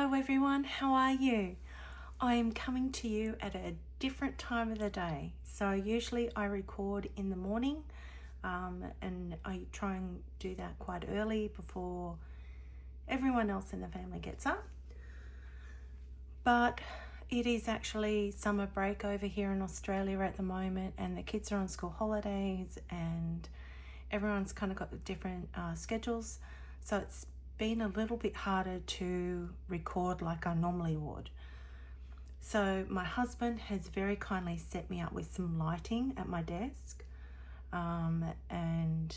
Hello everyone, how are you? I am coming to you at a different time of the day. So usually I record in the morning and I try and do that quite early before everyone else in the family gets up. But it is actually summer break over here in Australia at the moment, and the kids are on school holidays and everyone's kind of got different schedules. So it's been a little bit harder to record like I normally would. So my husband has very kindly set me up with some lighting at my desk, and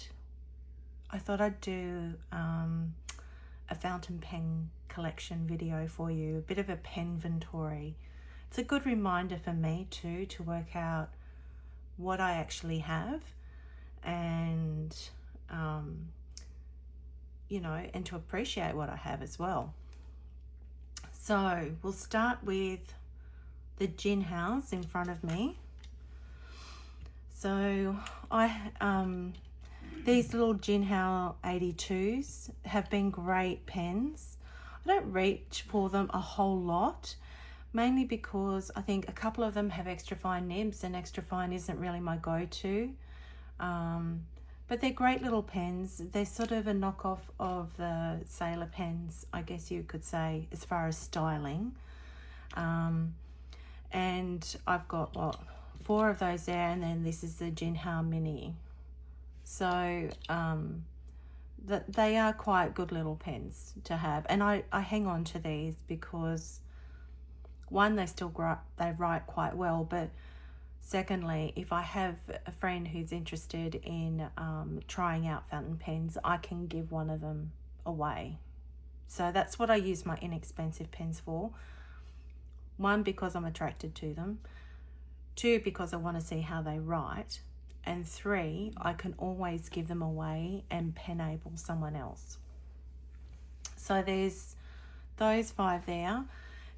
I thought I'd do a fountain pen collection video for you, a bit of a Penventory. It's a good reminder for me too to work out what I actually have and and to appreciate what I have as well. So we'll start with the gin house in front of me. So these little gin house 82s have been great pens. I don't reach for them a whole lot, mainly because I think a couple of them have extra fine nibs, and extra fine isn't really my go-to. But they're great little pens. They're sort of a knockoff of the Saror pens, I guess you could say, as far as styling. And I've got, 4 of those there, and then this is the Gin House Mini. So they are quite good little pens to have. And I hang on to these because, one, they write quite well, but secondly, if I have a friend who's interested in trying out fountain pens, I can give one of them away. So that's what I use my inexpensive pens for. 1, because I'm attracted to them. 2, because I want to see how they write. And 3, I can always give them away and pen-able someone else. So there's those 5 there.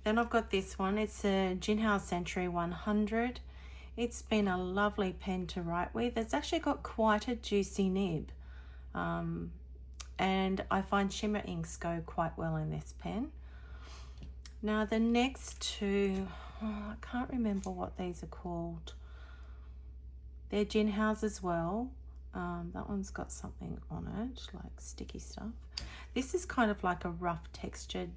Then I've got this one. It's a Gin House Century 100. It's been a lovely pen to write with. It's actually got quite a juicy nib. And I find shimmer inks go quite well in this pen. Now the next 2, I can't remember what these are called. They're Gin House as well. That one's got something on it, like sticky stuff. This is kind of like a rough texture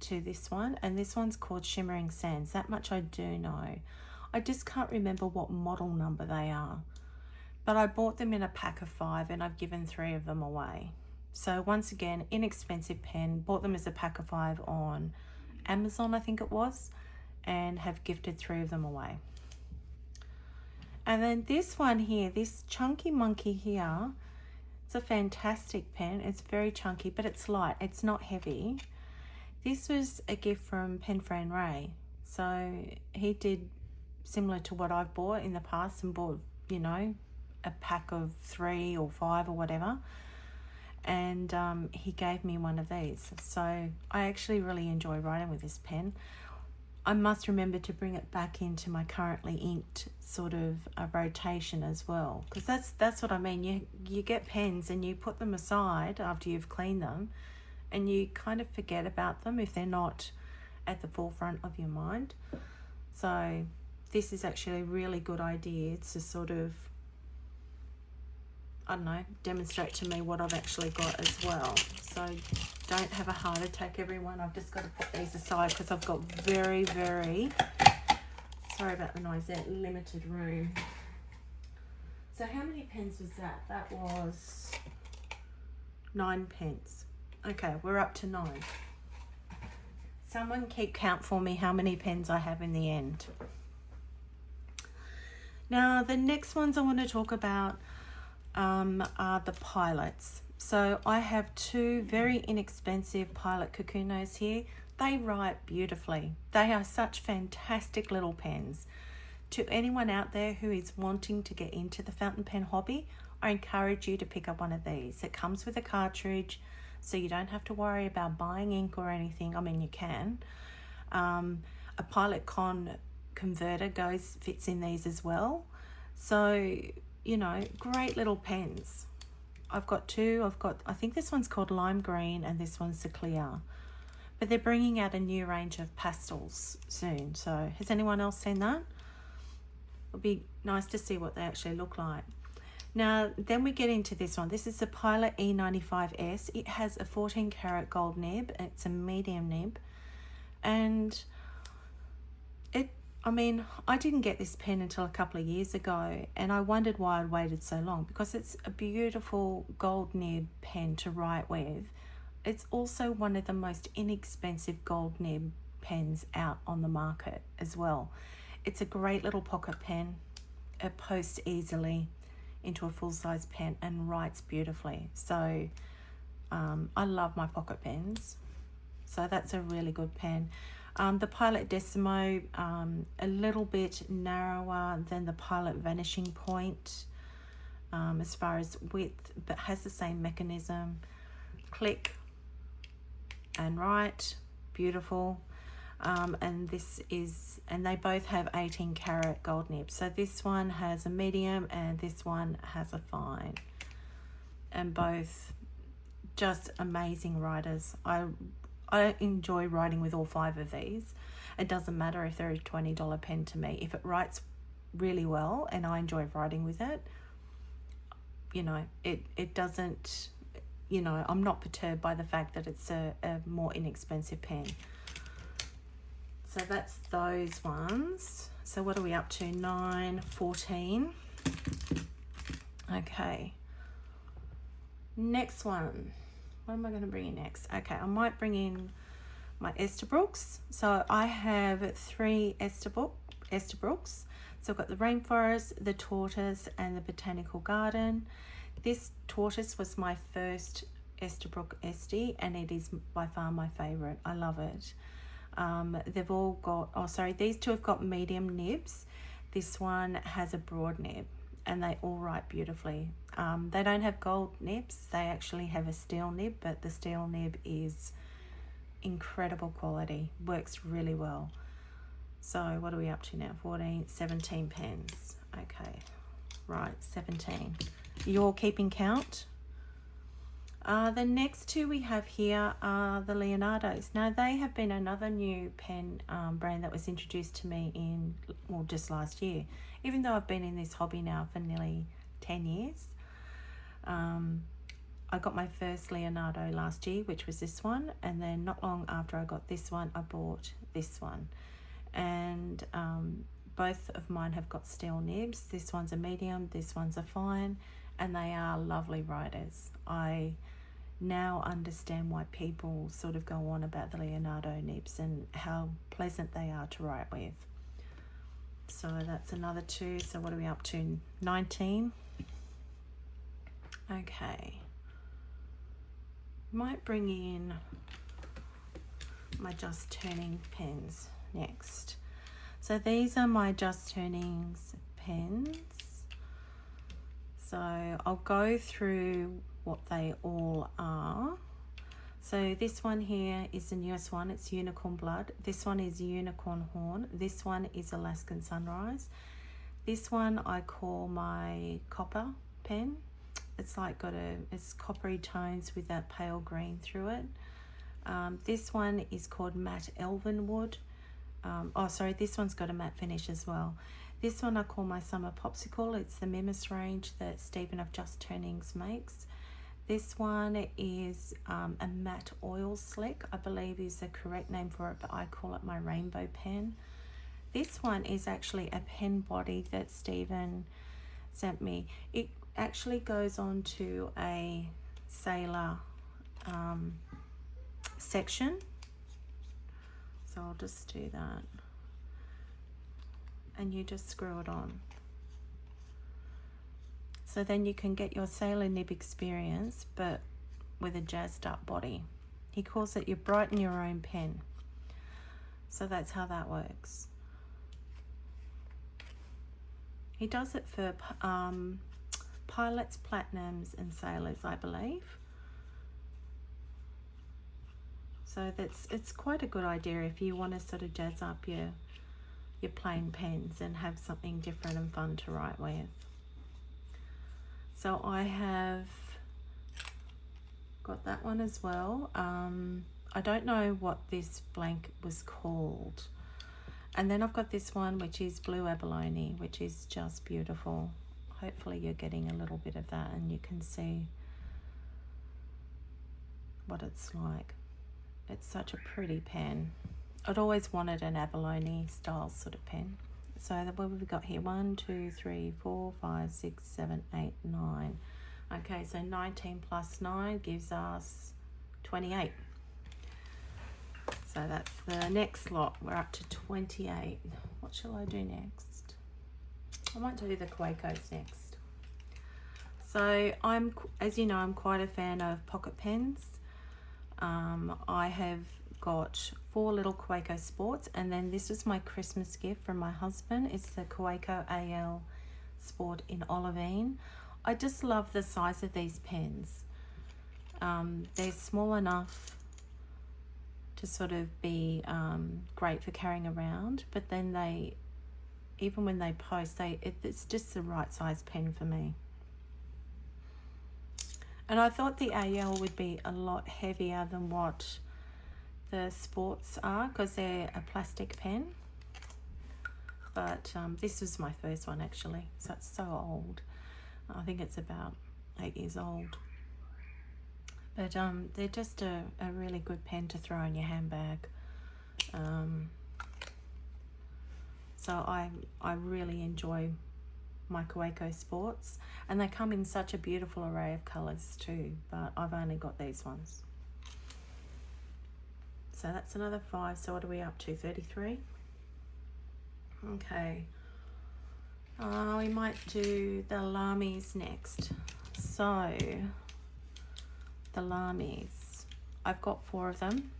to this one, and this one's called Shimmering Sands. That much I do know. I just can't remember what model number they are, but I bought them in a pack of 5 and I've given 3 of them away. So once again, inexpensive pen, bought them as a pack of 5 on Amazon, I think it was, and have gifted 3 of them away. And then this one here, this Chunky Monkey here, it's a fantastic pen. It's very chunky, but it's light, it's not heavy. This was a gift from Penventory Ray. So he did similar to what I've bought in the past and bought, a pack of 3 or 5 or whatever. And he gave me one of these. So I actually really enjoy writing with this pen. I must remember to bring it back into my currently inked sort of a rotation as well. Because that's what I mean. You get pens and you put them aside after you've cleaned them, and you kind of forget about them if they're not at the forefront of your mind. So this is actually a really good idea to sort of, demonstrate to me what I've actually got as well. So don't have a heart attack, everyone. I've just got to put these aside because I've got very, very, sorry about the noise there, limited room. So how many pens was that? That was 9 pens. Okay, we're up to 9. Someone keep count for me how many pens I have in the end. Now, the next ones I want to talk about are the pilots. So I have 2 very inexpensive pilot Kakunos here. They write beautifully. They are such fantastic little pens. To anyone out there who is wanting to get into the fountain pen hobby, I encourage you to pick up one of these. It comes with a cartridge, so you don't have to worry about buying ink or anything. I mean, you can. A Pilot Con converter fits in these as well. So, great little pens. I've got 2. I think this one's called Lime Green and this one's the Clear. But they're bringing out a new range of pastels soon. So has anyone else seen that? It'll be nice to see what they actually look like. Now, then we get into this one. This is the Pilot E95S. It has a 14 karat gold nib. It's a medium nib. And I didn't get this pen until a couple of years ago, and I wondered why I'd waited so long, because it's a beautiful gold nib pen to write with. It's also one of the most inexpensive gold nib pens out on the market as well. It's a great little pocket pen. It posts easily into a full-size pen and writes beautifully. So I love my pocket pens. So that's a really good pen. The Pilot Decimo, a little bit narrower than the Pilot Vanishing Point as far as width, but has the same mechanism. Click and write, beautiful. And they both have 18 karat gold nibs. So this one has a medium and this one has a fine. And both just amazing writers. I enjoy writing with all 5 of these. It doesn't matter if they're a $20 pen to me. If it writes really well and I enjoy writing with it, it doesn't, I'm not perturbed by the fact that it's a more inexpensive pen. So that's those ones. So what are we up to? 9, 14. Okay. Next one. What am I going to bring in next? Okay, I might bring in my Estabrooks. So I have 3 Estabrooks. So I've got the Rainforest, the Tortoise, and the Botanical Garden. This Tortoise was my first Estabrook SD, and it is by far my favourite. I love it. They've all got, these 2 have got medium nibs. This one has a broad nib, and they all write beautifully. They don't have gold nibs. They actually have a steel nib, but the steel nib is incredible quality. Works really well. So what are we up to now? 14, 17 pens. Okay, right, 17. You all keeping count? The next 2 we have here are the Leonardos. Now, they have been another new pen brand that was introduced to me just last year. Even though I've been in this hobby now for nearly 10 years. I got my first Leonardo last year, which was this one. And then not long after I got this one, I bought this one. And both of mine have got steel nibs. This one's a medium, this one's a fine. And they are lovely writers. I now understand why people sort of go on about the Leonardo nibs and how pleasant they are to write with. So that's another 2. So what are we up to? 19. Okay. Might bring in my Just Turning pens next. So these are my Just Turnings pens. So I'll go through what they all are. So this one here is the newest one. It's Unicorn Blood. This one is Unicorn Horn. This one is Alaskan Sunrise. This one I call my Copper pen. It's like it's coppery tones with that pale green through it. This one is called Matte Elvenwood. This one's got a matte finish as well. This one I call my Summer Popsicle. It's the Mimus range that Stephen of Just Turnings makes. This one is a matte oil slick, I believe is the correct name for it, but I call it my Rainbow pen. This one is actually a pen body that Stephen sent me. It actually goes on to a Sailor section. So I'll just do that. And you just screw it on. So then you can get your Sailor nib experience, but with a jazzed up body. He calls it your brighten your own pen. So that's how that works. He does it for pilots, platinums and sailors, I believe. So it's quite a good idea if you want to sort of jazz up your plain pens and have something different and fun to write with. So I have got that one as well. I don't know what this blank was called. And then I've got this one, which is blue abalone, which is just beautiful. Hopefully you're getting a little bit of that and you can see what it's like. It's such a pretty pen. I'd always wanted an abalone style sort of pen. So what have we got here? 1, 2, 3, 4, 5, 6, 7, 8, 9. Okay, so 19 plus 9 gives us 28. So that's the next lot. We're up to 28. What shall I do next? I might do the Quakos next. So as you know, I'm quite a fan of pocket pens. I have got 4 little Quo Sports, and then this was my Christmas gift from my husband. It's the Quo AL Sport in olivine. I just love the size of these pens. They're small enough to sort of be great for carrying around, but then even when they post, it's just the right size pen for me. And I thought the AL would be a lot heavier than what the Sports are, because they're a plastic pen. But this was my first one actually, so it's so old. I think it's about 8 years old. But they're just a really good pen to throw in your handbag. So I really enjoy my Quo Sports, and they come in such a beautiful array of colours too, but I've only got these ones. So that's another 5. So what are we up to? 33. Okay. We might do the Lamys next. So the Lamys, I've got 4 of them.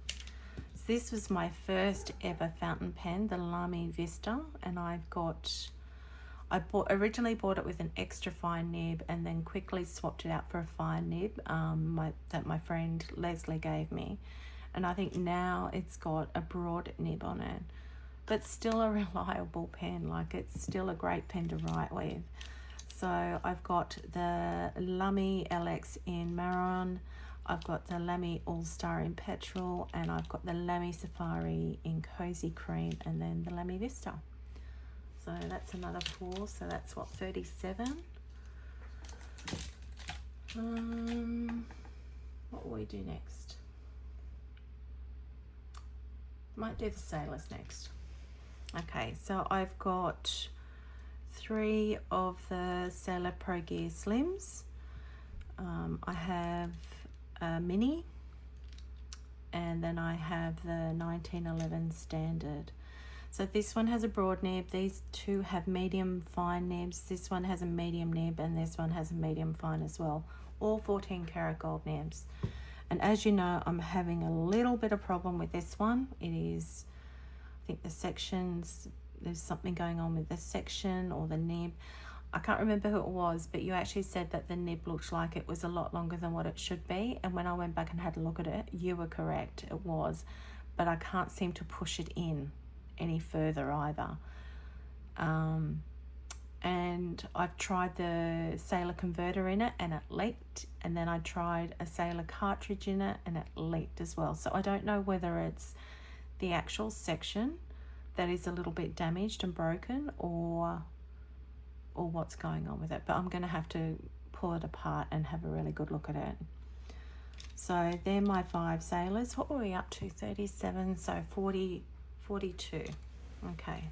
So this was my first ever fountain pen, the Lamy Vista, and originally bought it with an extra fine nib and then quickly swapped it out for a fine nib that my friend Leslie gave me. And I think now it's got a broad nib on it, but still a reliable pen. Like, it's still a great pen to write with. So I've got the Lamy LX in Marron, I've got the Lamy All-Star in Petrol, and I've got the Lamy Safari in Cozy Cream, and then the Lamy Vista. So that's another 4, so that's what, 37? What will we do next? Might do the Sailors next. Okay, so I've got 3 of the Sailor Pro Gear Slims. I have a Mini, and then I have the 1911 Standard. So this one has a broad nib, these 2 have medium fine nibs, this one has a medium nib, and this one has a medium fine as well. All 14 karat gold nibs. And as you know, I'm having a little bit of problem with this one. It is, I think the sections, there's something going on with the section or the nib. I can't remember who it was, but you actually said that the nib looked like it was a lot longer than what it should be. And when I went back and had a look at it, you were correct, it was. But I can't seem to push it in any further either. And I've tried the Sailor converter in it and it leaked, and then I tried a Sailor cartridge in it and it leaked as well. So I don't know whether it's the actual section that is a little bit damaged and broken, or what's going on with it, but I'm going to have to pull it apart and have a really good look at it. So they're my 5 Sailors. What were we up to? 37, so 40, 42. Okay.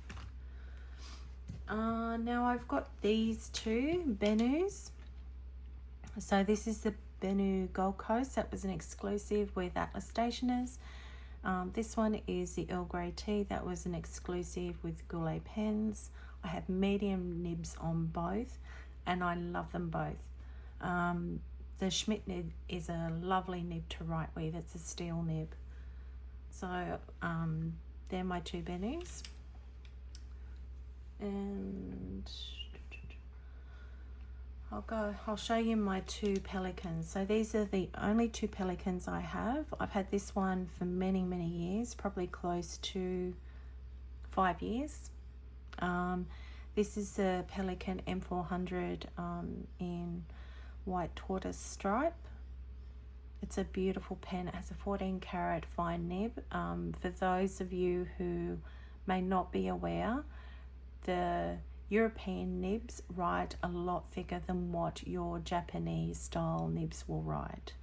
Now I've got these 2 Benus. So this is the Benu Gold Coast. That was an exclusive with Atlas Stationers. This one is the Earl Grey Tea. That was an exclusive with Goulet Pens. I have medium nibs on both, and I love them both. The Schmidt nib is a lovely nib to write with. It's a steel nib. So they're my 2 Benus. And I'll show you my 2 Pelicans. So these are the only 2 Pelicans I have. I've had this one for many, many years, probably close to 5 years. This is the Pelican M400 in white tortoise stripe. It's a beautiful pen. It has a 14 karat fine nib. For those of you who may not be aware, the European nibs write a lot thicker than what your Japanese style nibs will write.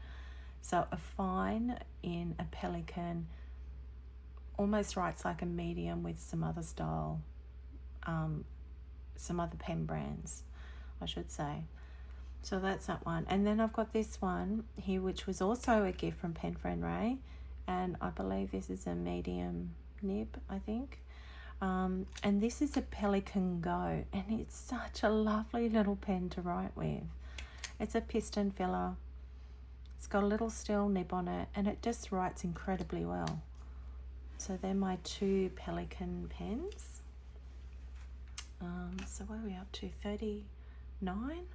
So a fine in a Pelican almost writes like a medium with some other style, some other pen brands, I should say. So that's that one. And then I've got this one here, which was also a gift from Penventory, and I believe this is a medium nib, I think. And this is a Pelican Go, and it's such a lovely little pen to write with. It's a piston filler. It's got a little steel nib on it, and it just writes incredibly well. So they're my two Pelican pens. So what are we up to? 39?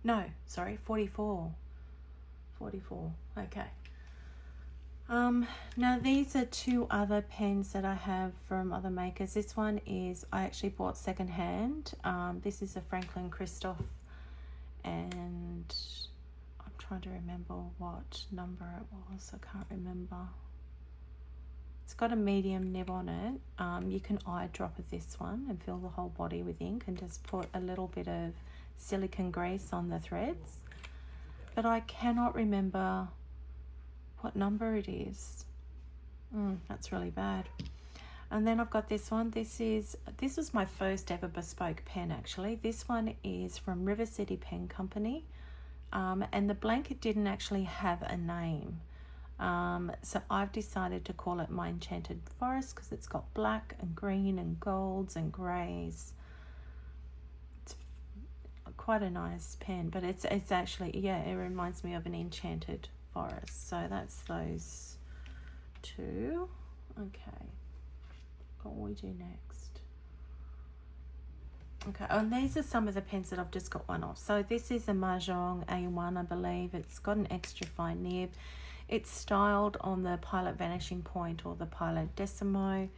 No, sorry, 44. 44, okay. Now these are two other pens that I have from other makers. This one is, I actually bought secondhand. This is a Franklin Christoph, and I'm trying to remember what number it was. I can't remember. It's got a medium nib on it. You can eyedropper this one and fill the whole body with ink and just put a little bit of silicone grease on the threads. But I cannot remember what number it is. That's really bad. And then I've got this one. This was my first ever bespoke pen, actually. This one is from River City Pen Company, and the blanket didn't actually have a name. So I've decided to call it My Enchanted Forest because it's got black and green and golds and greys. It's quite a nice pen, but it's actually, yeah, it reminds me of an enchanted forest. So that's those two. Okay, what will we do next? Okay, and these are some of the pens that I've just got one of. So this is a Mahjong A1, I believe. It's got an extra fine nib. It's styled on the Pilot Vanishing Point or the Pilot Decimo.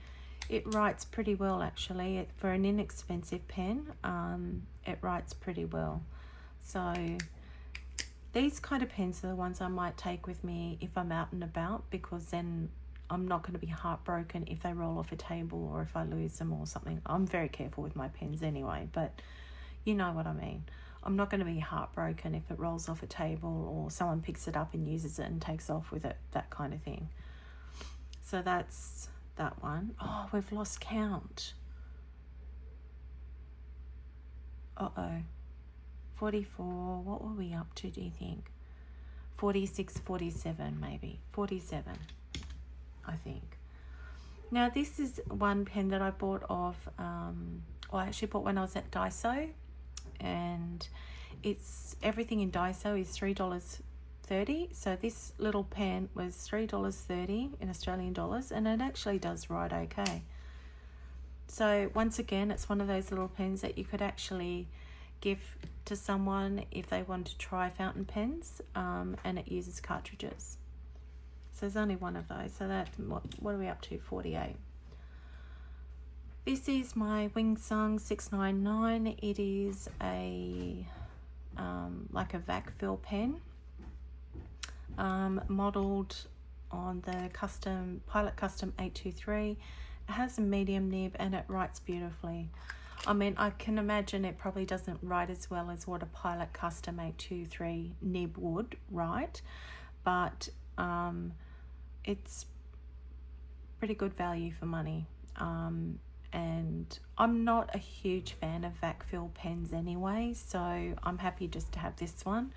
It writes pretty well, actually. For an inexpensive pen, it writes pretty well. So these kind of pens are the ones I might take with me if I'm out and about, because then I'm not going to be heartbroken if they roll off a table or if I lose them or something. I'm very careful with my pens anyway, but you know what I mean. I'm not going to be heartbroken if it rolls off a table or someone picks it up and uses it and takes off with it, that kind of thing. So that's that one. Oh, we've lost count. Uh-oh. 44, what were we up to, do you think? 46, 47 maybe. 47, I think. Now this is one pen that I bought off, I actually bought when I was at Daiso, and it's everything in Daiso is $3.30. So this little pen was $3.30 in Australian dollars, and it actually does write okay. So once again, it's one of those little pens that you could actually give to someone if they want to try fountain pens, and it uses cartridges. So there's only one of those. So that, what are we up to? 48. This is my Wingsung 699. It is a like a vac fill pen, modelled on the Pilot Custom 823. It has a medium nib and it writes beautifully. I mean, I can imagine it probably doesn't write as well as what a Pilot Custom 823 nib would write, but it's pretty good value for money. And I'm not a huge fan of vac fill pens anyway, so I'm happy just to have this one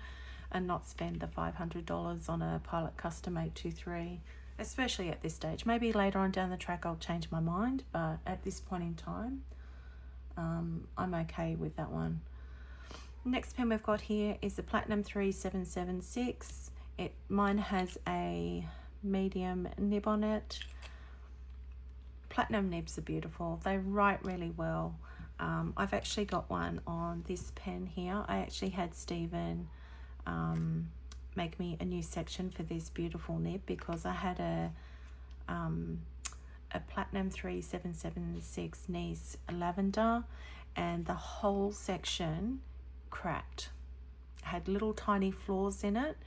and not spend the $500 on a Pilot Custom 823, especially at this stage. Maybe later on down the track I'll change my mind, but at this point in time, I'm okay with that one. Next pen we've got here is the Platinum 3776. Mine has a medium nib on it. Platinum nibs are beautiful. They write really well. I've actually got one on this pen here. I actually had Stephen make me a new section for this beautiful nib because I had a Platinum 3776 Nice Lavender, and the whole section cracked. It had little tiny flaws in it,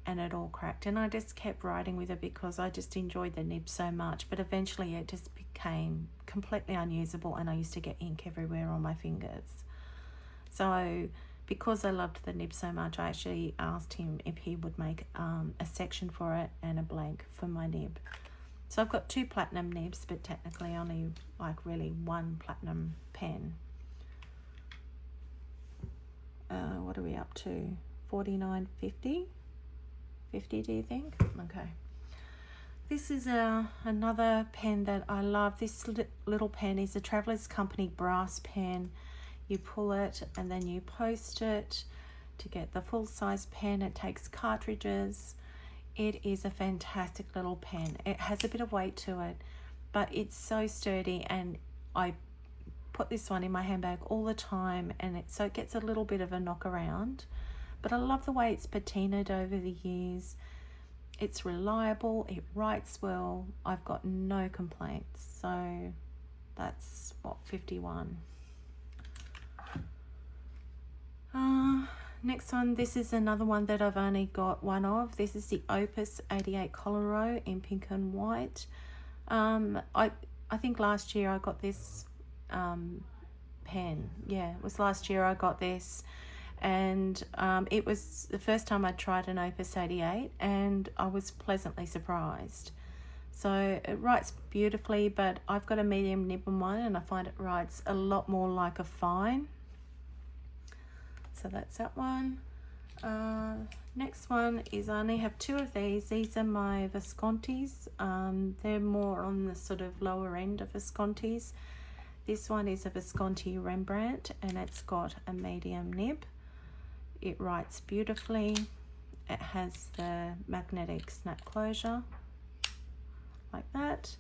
and it all cracked. And I just kept writing with it because I just enjoyed the nib so much. But eventually it just became completely unusable, and I used to get ink everywhere on my fingers. So because I loved the nib so much, I actually asked him if he would make a section for it and a blank for my nib. So I've got 2 platinum nibs, but technically only like really 1 platinum pen. What are we up to? 49.50? 50, do you think? Okay. This is another pen that I love. This little pen is a Traveller's Company brass pen. You pull it and then you post it to get the full-size pen. It takes cartridges. It is a fantastic little pen. It has a bit of weight to it, but it's so sturdy, and I put this one in my handbag all the time, and so it gets a little bit of a knock around. But I love the way it's patinaed over the years. It's reliable, it writes well. I've got no complaints. So that's what, 51. Next one, this is another one that I've only got one of. This is the Opus 88 Coloro in pink and white. I think last year I got this pen. Yeah, it was last year I got this, and it was the first time I tried an Opus 88, and I was pleasantly surprised. So it writes beautifully, but I've got a medium nib on mine, and I find it writes a lot more like a fine. So that's that one. Next one is I only have 2 of these. These are my Viscontis. They're more on the sort of lower end of Viscontis. This one is a Visconti Rembrand, and it's got a medium nib. It writes beautifully. It has the magnetic snap closure like that.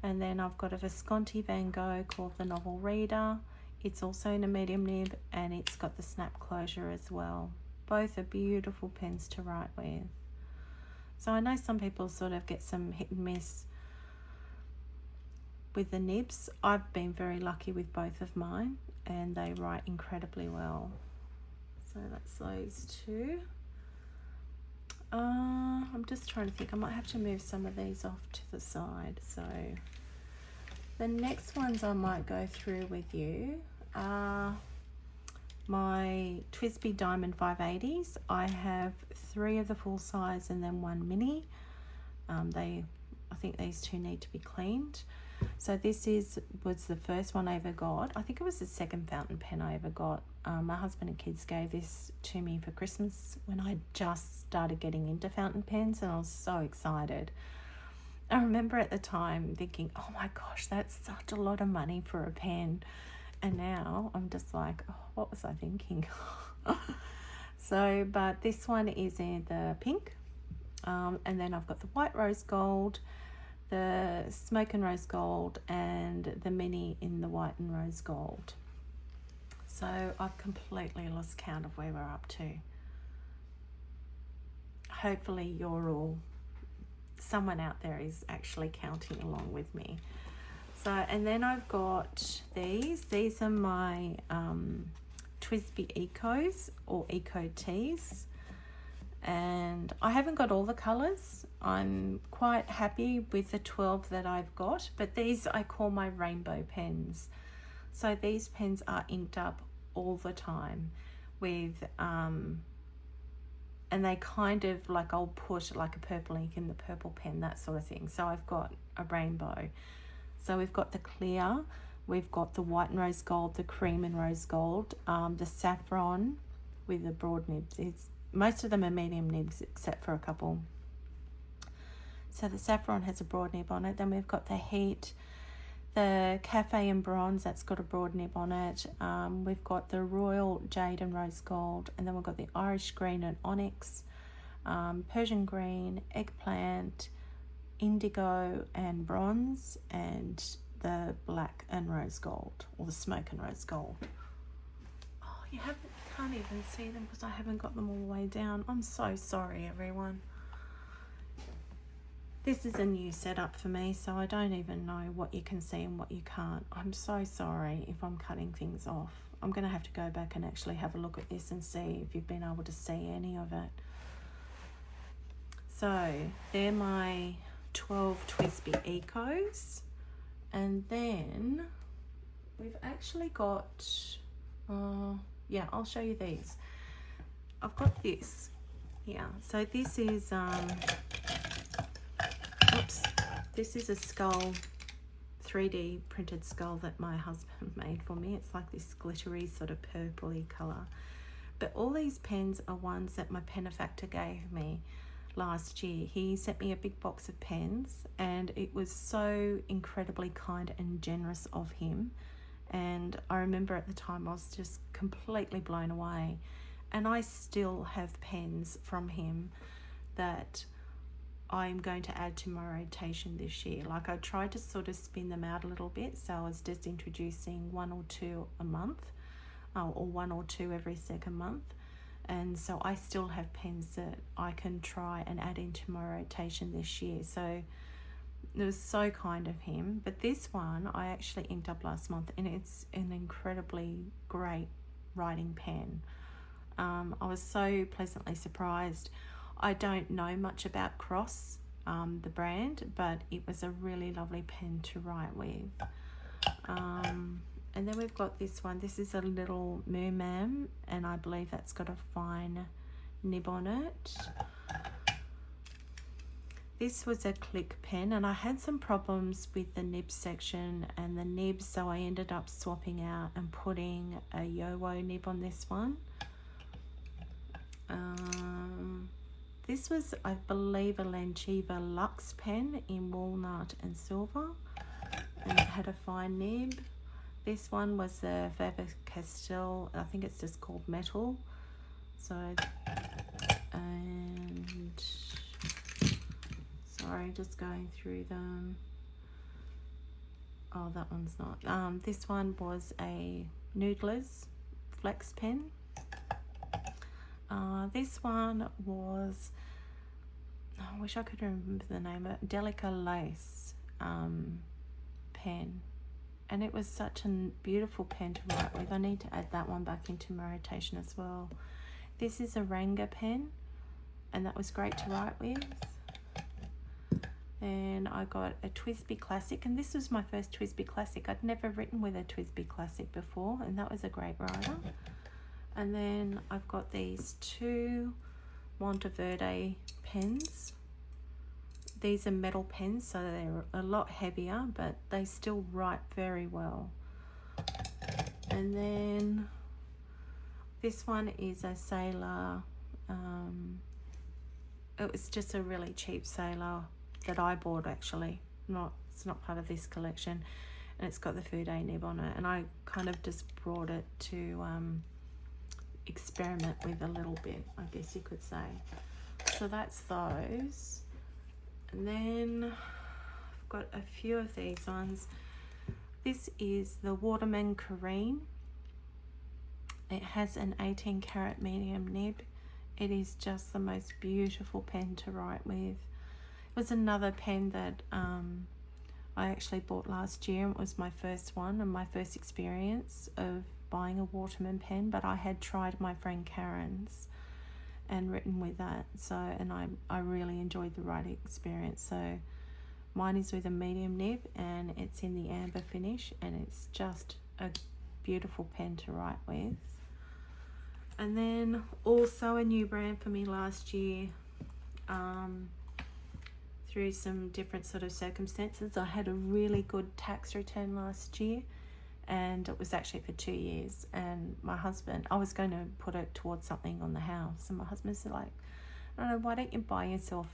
And then I've got a Visconti Van Gogh called the Novel Reader. It's also in a medium nib, and it's got the snap closure as well. Both are beautiful pens to write with. So I know some people sort of get some hit and miss with the nibs. I've been very lucky with both of mine, and they write incredibly well. So that's those 2. I'm just trying to think. I might have to move some of these off to the side. So the next ones I might go through with you are my TWSBI Diamond 580s. I have 3 of the full size and then 1 mini. I think these 2 need to be cleaned. So this was the first one I ever got. I think it was the second fountain pen I ever got. My husband and kids gave this to me for Christmas when I just started getting into fountain pens, and I was so excited. I remember at the time thinking, oh my gosh, that's such a lot of money for a pen. And now I'm just like, oh, what was I thinking? So, but this one is in the pink. And then I've got the white rose gold, the smoke and rose gold, and the mini in the white and rose gold. So I've completely lost count of where we're up to. Hopefully someone out there is actually counting along with me. So, and then I've got these are my TWSBI Ecos or Eco Tees, and I haven't got all the colours. I'm quite happy with the 12 that I've got, but these I call my rainbow pens. So these pens are inked up all the time with and they kind of like, I'll put like a purple ink in the purple pen, that sort of thing. So I've got a rainbow. So we've got the clear, we've got the white and rose gold, the cream and rose gold, the saffron with the broad nibs. Most of them are medium nibs except for a couple. So the saffron has a broad nib on it. Then we've got the heat, the cafe and bronze, that's got a broad nib on it. We've got the royal jade and rose gold, and then we've got the Irish green and onyx, Persian green, eggplant, indigo and bronze, and the black and rose gold, or the smoke and rose gold. Oh, can't even see them because I haven't got them all the way down. I'm so sorry, everyone. This is a new setup for me, so I don't even know what you can see and what you can't. I'm so sorry if I'm cutting things off. I'm going to have to go back and actually have a look at this and see if you've been able to see any of it. So they're my 12 TWSBI Ecos. And then we've actually got, yeah, I'll show you these. I've got this here. So this is, this is a skull, 3D printed skull that my husband made for me. It's like this glittery sort of purpley colour. But all these pens are ones that my benefactor gave me last year. He sent me a big box of pens, and it was so incredibly kind and generous of him. And I remember at the time I was just completely blown away. And I still have pens from him that I'm going to add to my rotation this year. Like, I tried to sort of spin them out a little bit, so I was just introducing 1 or 2 a month, or 1 or 2 every second month. And so I still have pens that I can try and add into my rotation this year. So it was so kind of him. But this one I actually inked up last month, and it's an incredibly great writing pen. I was so pleasantly surprised. I don't know much about Cross, the brand, but it was a really lovely pen to write with. And then we've got this one. This is a little Merman, and I believe that's got a fine nib on it. This was a click pen, and I had some problems with the nib section and the nibs, so I ended up swapping out and putting a Yowo nib on this one. This was, I believe, a Lanchiva Luxe pen in walnut and silver, and it had a fine nib. This one was a Faber-Castell, I think it's just called Metal. So, and sorry, just going through them. Oh, that one's not. This one was a Noodler's Flex pen. This one was, I wish I could remember the name of it, Delica Lace pen. And it was such a beautiful pen to write with. I need to add that one back into my rotation as well. This is a Ranga pen, and that was great to write with. Then I got a TWSBI Classic, and this was my first TWSBI Classic. I'd never written with a TWSBI Classic before, and that was a great writer. And then I've got these 2 Monteverde pens. These are metal pens, so they're a lot heavier, but they still write very well. And then this one is a Sailor. It was just a really cheap Sailor that I bought, actually. It's not part of this collection. And it's got the Fude nib on it. And I kind of just brought it to experiment with a little bit, I guess you could say. So that's those. And then I've got a few of these ones. This is the Waterman Kine. It has an 18 karat medium nib. It is just the most beautiful pen to write with. It was another pen that I actually bought last year. It was my first one and my first experience of buying a Waterman pen, but I had tried my friend Karen's and written with that, so, and I really enjoyed the writing experience. So mine is with a medium nib, and it's in the amber finish, and it's just a beautiful pen to write with. And then also a new brand for me last year, through some different sort of circumstances. I had a really good tax return last year, and it was actually for 2 years, and my husband, I was going to put it towards something on the house, and my husband said, like, I don't know, why don't you buy yourself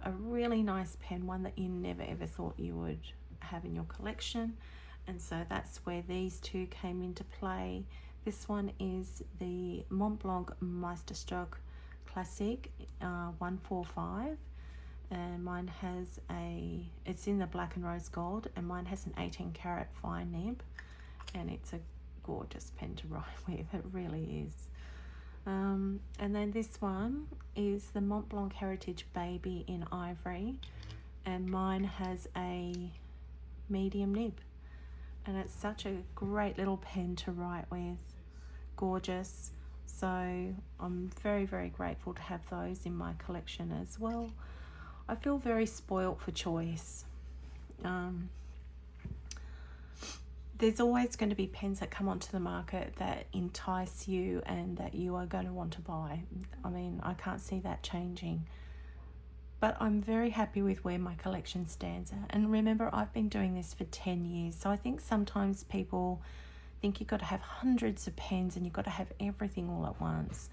a really nice pen, one that you never ever thought you would have in your collection. And so that's where these 2 came into play. This one is the Mont Blanc Meisterstroke Classic 145, and mine has it's in the black and rose gold, and mine has an 18 karat fine nib, and it's a gorgeous pen to write with. It really is. And then this one is the Mont Blanc Heritage Baby in ivory, and mine has a medium nib, and it's such a great little pen to write with. Gorgeous. So I'm very, very grateful to have those in my collection as well. I feel very spoilt for choice. There's always going to be pens that come onto the market that entice you and that you are going to want to buy. I mean, I can't see that changing. But I'm very happy with where my collection stands. And remember, I've been doing this for 10 years. So I think sometimes people think you've got to have hundreds of pens and you've got to have everything all at once.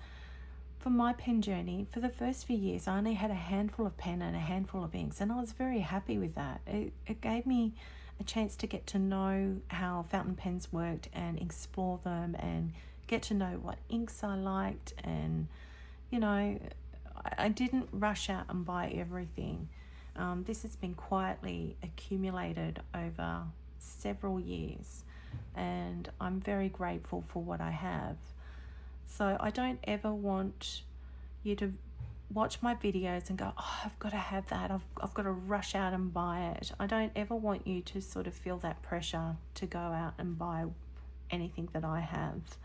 For my pen journey, for the first few years, I only had a handful of pen and a handful of inks. And I was very happy with that. It gave me a chance to get to know how fountain pens worked and explore them and get to know what inks I liked. And, you know, I didn't rush out and buy everything. This has been quietly accumulated over several years, and I'm very grateful for what I have. So I don't ever want you to watch my videos and go, oh, I've got to have that. I've got to rush out and buy it. I don't ever want you to sort of feel that pressure to go out and buy anything that I have.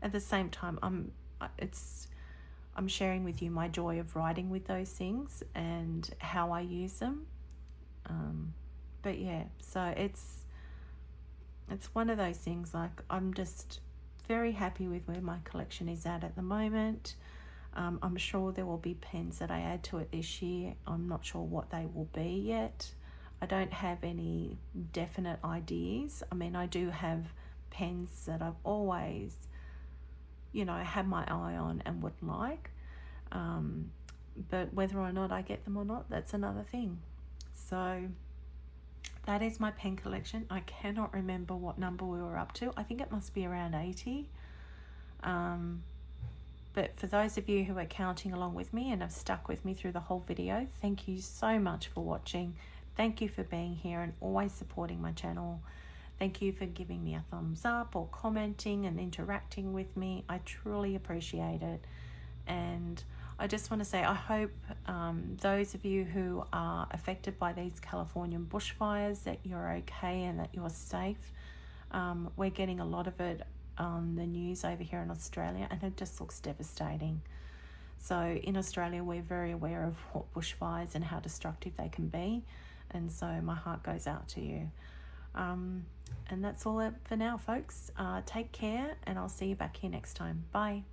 At the same time, I'm sharing with you my joy of writing with those things and how I use them. But yeah, so it's one of those things, like, I'm just very happy with where my collection is at the moment. I'm sure there will be pens that I add to it this year. I'm not sure what they will be yet. I don't have any definite ideas. I mean, I do have pens that I've always, you know, had my eye on and would like. But whether or not I get them or not, that's another thing. So that is my pen collection. I cannot remember what number we were up to. I think it must be around 80. But for those of you who are counting along with me and have stuck with me through the whole video, thank you so much for watching. Thank you for being here and always supporting my channel. Thank you for giving me a thumbs up or commenting and interacting with me. I truly appreciate it. And I just want to say, I hope those of you who are affected by these Californian bushfires, that you're okay and that you're safe. We're getting a lot of it on the news over here in Australia, and it just looks devastating. So in Australia, we're very aware of what bushfires and how destructive they can be. And so my heart goes out to you. And that's all for now, folks. Take care, and I'll see you back here next time. Bye.